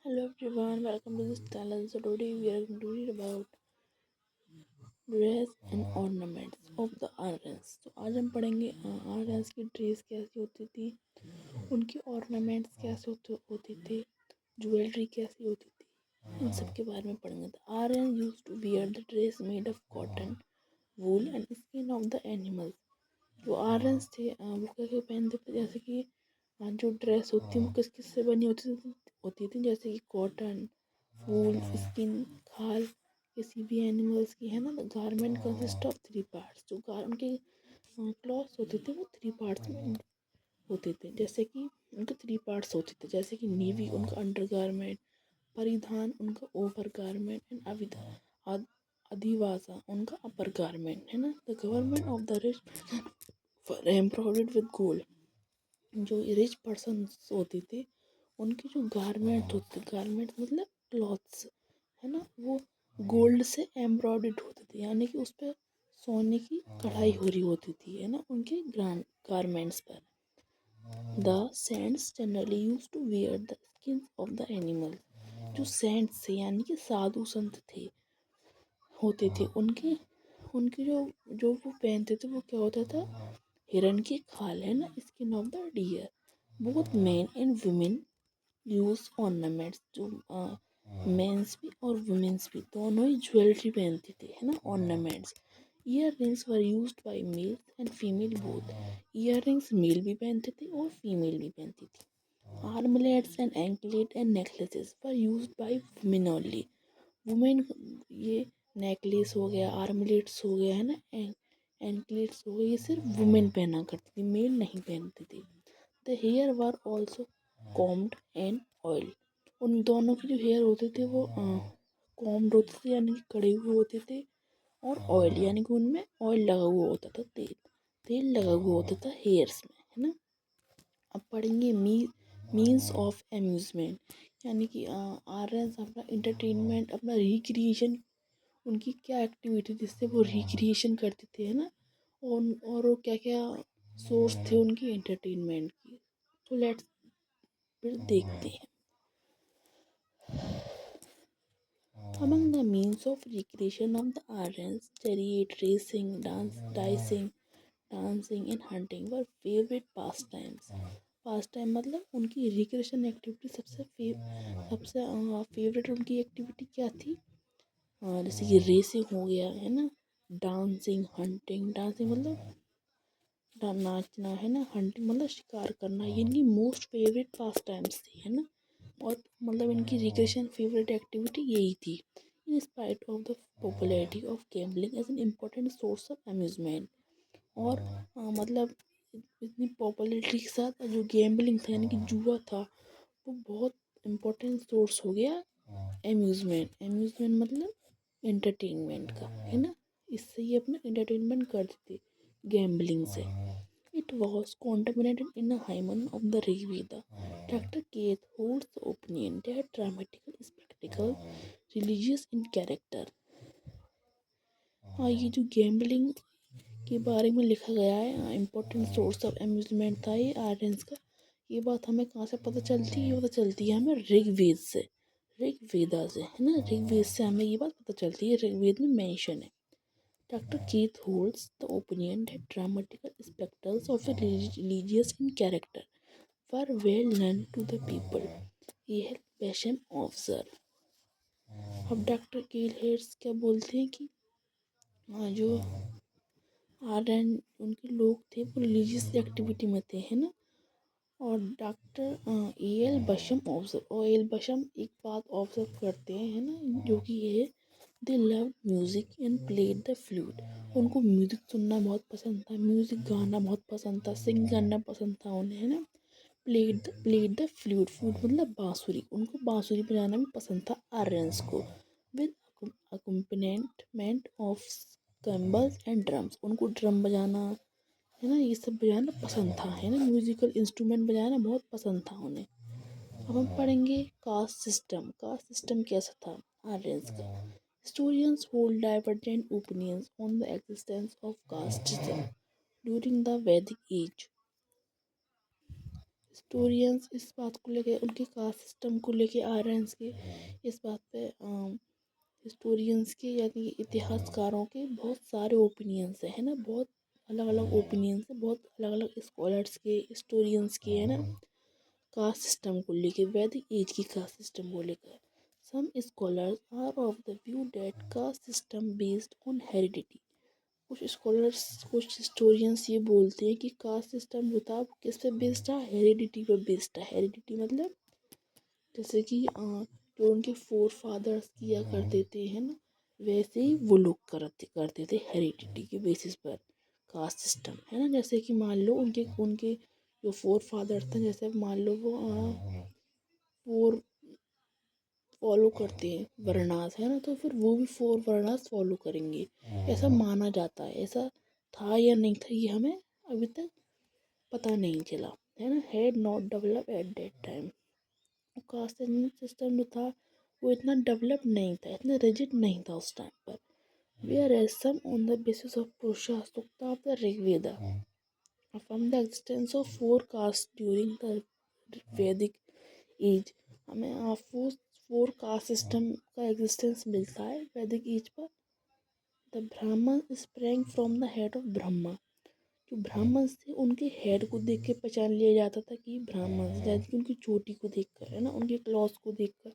Hello everyone, welcome to this channel. So today we are going to read about dress and ornaments of the Aryans. तो आज हम पढ़ेंगे Aryans की dress कैसी होती थी, उनके ऑर्नामेंट्स कैसे होते थे, ज्वेलरी कैसी होती थी, इन सब के बारे में पढ़ेंगे। The Aryan used to wear the dress made of cotton, wool and skin of the animals. जो आर्यंस थे वो क्या क्या पहनते थे, जैसे कि जो ड्रेस होती है वो किस किस से बनी होती थी, जैसे कि कॉटन, वूल, स्किन, खाल किसी भी एनिमल्स की, है ना। The garment consist of three parts. जो उनके क्लॉथ्स होते थे वो थ्री पार्ट्स में होते थे, जैसे कि उनके थ्री पार्ट्स होते थे, जैसे कि नीवी उनका अंडर गारमेंट, परिधान उनका ओवर गारमेंट एंड अधिवासा उनका अपर गारमेंट, है ना। The government of the rich for embroidered with gold. जो रिच पर्सन्स होते थे उनके जो गारमेंट होते, गारमेंट मतलब क्लॉथ्स, है ना, वो गोल्ड से एम्ब्रॉयडर्ड होते थे, यानी कि उस पर सोने की कढ़ाई हो रही होती थी, है ना, उनके गारमेंट्स पर। The saints generally use to wear the skin of the animal. जो सेंट्स थे यानी कि साधु संत थे होते थे, उनके उनके जो जो वो पहनते थे वो क्या होता था, हिरन की खाल, है ना, skin of the deer. Both men and women use ornaments. जो मेंस भी और वुमेन्स भी दोनों ही ज्वेलरी पहनते थे, है ना, ornaments. Earrings were use by male and female both. Earrings male भी पहनते थे और फीमेल भी पहनती थी। Armlets and anklet and necklaces were use by women only. Women, ये नेकलेस हो गया, आर्मलेट्स हो गया, है ना, एंकलेट्स हो गए, ये सिर्फ वुमेन पहना करती थी, मेल नहीं पहनती थी। The hair were also combed and oil. उन दोनों के जो हेयर होते थे वो कॉम्ड होते थे यानी कि कड़े हुए होते थे, और ऑयल यानी कि उनमें ऑयल लगा हुआ होता था, तेल तेल लगा हुआ होता था हेयर्स में, है ना। अब पढ़ेंगे मीन्स ऑफ अम्यूजमेंट, यानी कि आर्यंस अपना इंटरटेनमेंट, अपना रिक्रिएशन, उनकी क्या एक्टिविटी जिससे वो रिक्रिएशन करते थे, है ना, और वो क्या क्या सोर्स थे उनकी एंटरटेनमेंट की। तो लेट्स फिर देखते हैं। Among the means of recreation of the Aryans, chariot racing, dancing and hunting were favorite pastimes. Pastime मतलब उनकी रिक्रिएशन एक्टिविटी सबसे फेवरेट उनकी एक्टिविटी क्या थी, जैसे कि रेसिंग हो गया, है ना, डांसिंग, हंटिंग, डांसिंग मतलब नाचना, है ना, हंटिंग मतलब शिकार करना, ये इनकी मोस्ट फेवरेट पास टाइम्स थी, है ना। और मतलब इनकी रिक्रिएशन फेवरेट एक्टिविटी यही थी। In spite of the popularity of gambling as an important source of amusement. और मतलब इतनी पॉपुलैरिटी के साथ जो गैम्बलिंग था यानी कि जुआ था, वो बहुत इम्पोर्टेंट सोर्स हो गया अम्यूजमेंट मतलब एंटरटेनमेंट का, है ना। इससे ये अपना एंटरटेनमेंट करते थे गैम्बलिंग से। It was contaminated in a hymen of the Rigveda. Dr. Keith holds the opinion that dramatical spectacle religious in character। ये जो गैम्बलिंग के बारे में लिखा गया है, इम्पोर्टेंट सोर्स ऑफ अम्यूजमेंट था ये आर्यंस का। ये बात हमें कहाँ से पता चलती है, ये पता चलती है हमें ऋग्वेद से, ऋग्वेदा से, है ना। ऋग्वेद से हमें ये बात पता चलती है, ऋग्वेद में मेंशन है। Dr. Keith holds the opinion that dramatical spectacles of a religious in character were well known to the people. ये है पैशन ऑब्जर्व। अब डॉक्टर कील हेड्स क्या बोलते हैं कि जो आर्यन उनके लोग थे वो रिलीजियस एक्टिविटी में थे, है ना। और डॉक्टर ए एल बशम ऑब्जर्व, और एल बशम एक बात ऑब्जर्व करते हैं, है ना, जो कि ये है, दे love music and played the flute. उनको म्यूज़िक सुनना बहुत पसंद था, म्यूज़िक गाना बहुत पसंद था, सिंग करना पसंद था उन्हें, है ना। प्लेड द फ्लूट, फ्लूट मतलब बांसुरी, उनको बांसुरी बजाना भी पसंद था आर्यंस को। With accompaniment of cymbals and drums, उनको ड्रम बजाना, है ना, ये सब बजाना पसंद था, है ना, म्यूजिकल इंस्ट्रूमेंट बजाना बहुत पसंद था उन्हें। अब हम पढ़ेंगे कास्ट सिस्टम। कास्ट सिस्टम कैसा था आर्यंस का। Historians hold divergent opinions on the existence of caste system during the वैदिक एज। हिस्टोरियंस इस बात को लेके, उनके कास्ट सिस्टम को लेके आर्यंस के इस बात पे हिस्टोरियंस के यानी इतिहासकारों के बहुत सारे ओपिनियंस है ना, बहुत अलग अलग ओपिनियंस है, बहुत अलग अलग स्कॉलर्स के, हिस्टोरियंस के, है ना, कास्ट सिस्टम को लेके, वैदिक एज की कास्ट सिस्टम को लेकर। Some scholars are of the view that caste system based on heredity. कुछ स्कॉलर्स, कुछ हिस्टोरियंस ये बोलते हैं कि कास्ट सिस्टम जो था वो किस पे बेस्ड था, हेरिडिटी पे बेस्ड था। हेरिडिटी मतलब जैसे कि जो उनके फोर फादर्स किया करते थे, है ना, वैसे ही वो लोग करते करते थे हेरिडिटी के बेसिस पर कास्ट सिस्टम, है ना। जैसे कि मान लो उनके उनके जो फोर फादर थे, जैसे मान लो वो फोर फॉलो करते हैं वर्णास, है ना, तो फिर वो भी फोर वर्णास फॉलो करेंगे, ऐसा माना जाता है। ऐसा था या नहीं था ये हमें अभी तक पता नहीं चला, है ना। Had not develop at that time. Caste system जो था वो इतना डेवलप नहीं था, इतना रिजिड नहीं था उस टाइम पर। Whereas some on the basis of Purusha Sukta of the Rig Veda affirm the existence of four castes during the Vedic age। हमें फोर कास्ट सिस्टम का एग्जिस्टेंस मिलता है वैदिक एज पर। द ब्राह्मण sprang from the head of Brahma. जो ब्राह्मण थे उनके हेड को देख के पहचान लिया जाता था कि ब्राह्मण, जैसे कि उनकी चोटी को देखकर, है ना, उनके क्लॉथ को देखकर।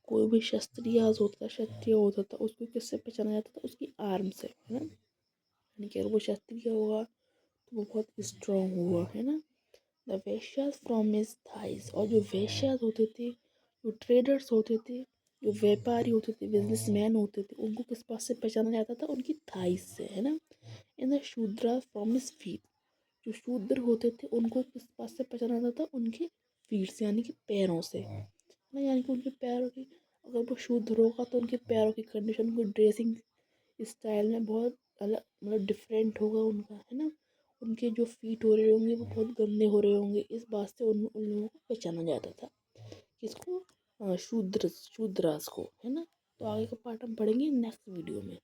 कोई भी क्षत्रिय होता था उसको किससे पहचाना जाता था, उसकी आर्म से, है ना। यानी कि अगर वो क्षत्रिय होगा तो वो बहुत स्ट्रांग हुआ, है ना। The Vaishyas from his thighs. और जो वैश्यास होते थे, जो ट्रेडर्स होते थे, जो व्यापारी होते थे, बिजनेसमैन होते थे, उनको किस बात से पहचाना जाता था, उनकी थाइस से, है ना। In the Shudra from his feet. जो शूद्र होते थे उनको किस बात से पहचाना जाता था, उनके फीट से, यानी कि पैरों से, है ना। यानी कि उनके पैरों की, अगर वो शूद्र होगा तो उनके पैरों की कंडीशन, उनकी ड्रेसिंग स्टाइल में बहुत अलग, मतलब डिफरेंट होगा उनका, है ना। उनके जो फीट हो रहे होंगे वो बहुत गंदे हो रहे होंगे, इस बात से उन लोगों को पहचाना जाता था। किसको? शूद्रास को, है ना। तो आगे का पार्ट हम पढ़ेंगे नेक्स्ट वीडियो में।